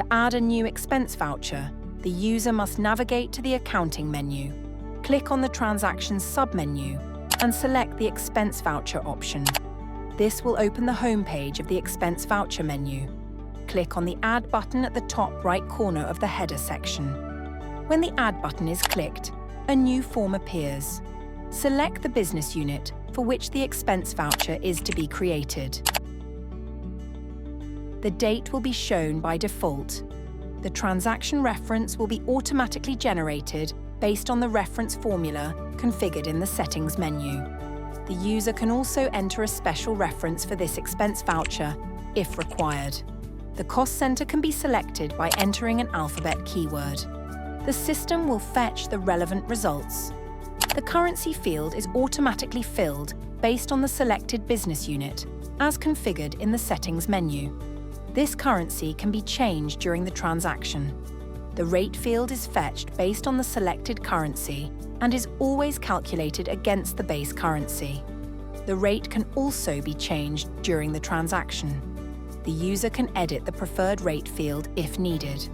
To add a new expense voucher, the user must navigate to the Accounting menu, click on the Transactions submenu, and select the Expense Voucher option. This will open the home page of the Expense Voucher menu. Click on the Add button at the top right corner of the header section. When the Add button is clicked, a new form appears. Select the business unit for which the expense voucher is to be created. The date will be shown by default. The transaction reference will be automatically generated based on the reference formula configured in the Settings menu. The user can also enter a special reference for this expense voucher if required. The cost center can be selected by entering an alphabet keyword. The system will fetch the relevant results. The currency field is automatically filled based on the selected business unit, as configured in the Settings menu. This currency can be changed during the transaction. The rate field is fetched based on the selected currency and is always calculated against the base currency. The rate can also be changed during the transaction. The user can edit the preferred rate field if needed.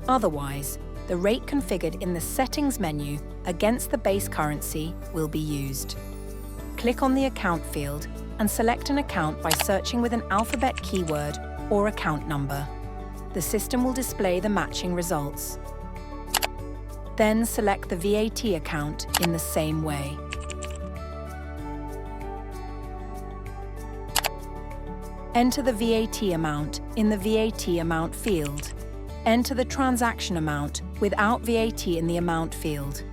Otherwise, the rate configured in the Settings menu against the base currency will be used. Click on the Account field and select an account by searching with an alphabet keyword or account number. The system will display the matching results. Then select the VAT account in the same way. Enter the VAT amount in the VAT amount field. Enter the transaction amount without VAT in the amount field.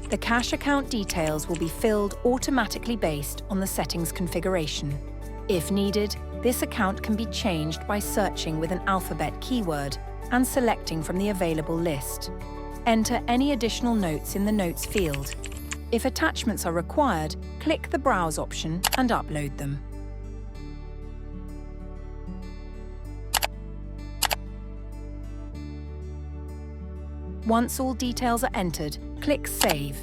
The cash account details will be filled automatically based on the settings configuration. If needed, this account can be changed by searching with an alphabet keyword and selecting from the available list. Enter any additional notes in the Notes field. If attachments are required, click the Browse option and upload them. Once all details are entered, click Save.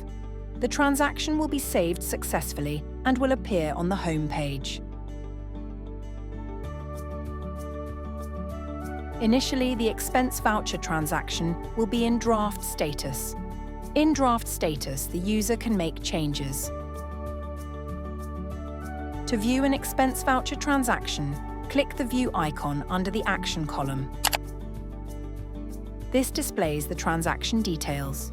The transaction will be saved successfully and will appear on the home page. Initially, the expense voucher transaction will be in draft status. In draft status, the user can make changes. To view an expense voucher transaction, click the View icon under the Action column. This displays the transaction details.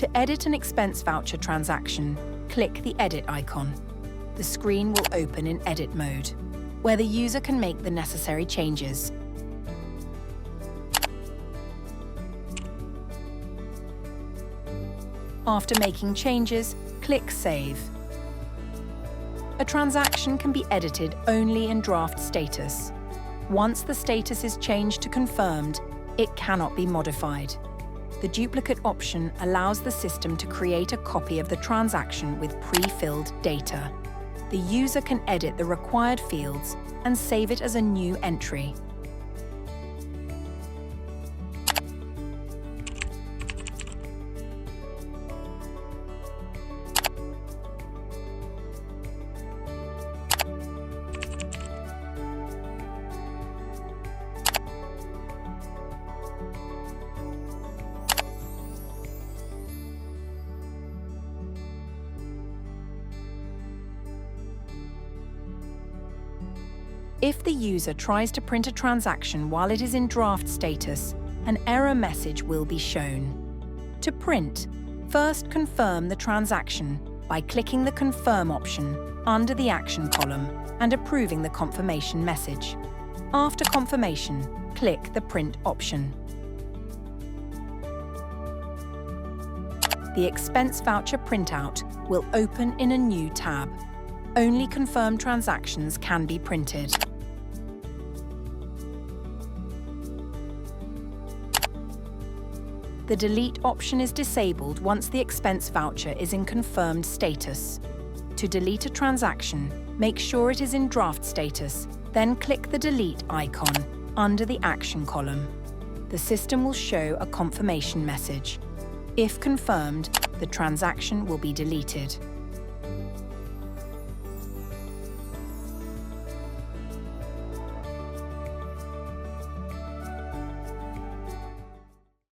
To edit an expense voucher transaction, click the Edit icon. The screen will open in edit mode, where the user can make the necessary changes. After making changes, click Save. A transaction can be edited only in draft status. Once the status is changed to confirmed, it cannot be modified. The duplicate option allows the system to create a copy of the transaction with pre-filled data. The user can edit the required fields and save it as a new entry. If the user tries to print a transaction while it is in draft status, an error message will be shown. To print, first confirm the transaction by clicking the Confirm option under the Action column and approving the confirmation message. After confirmation, click the Print option. The expense voucher printout will open in a new tab. Only confirmed transactions can be printed. The Delete option is disabled once the expense voucher is in confirmed status. To delete a transaction, make sure it is in draft status, then click the Delete icon under the Action column. The system will show a confirmation message. If confirmed, the transaction will be deleted.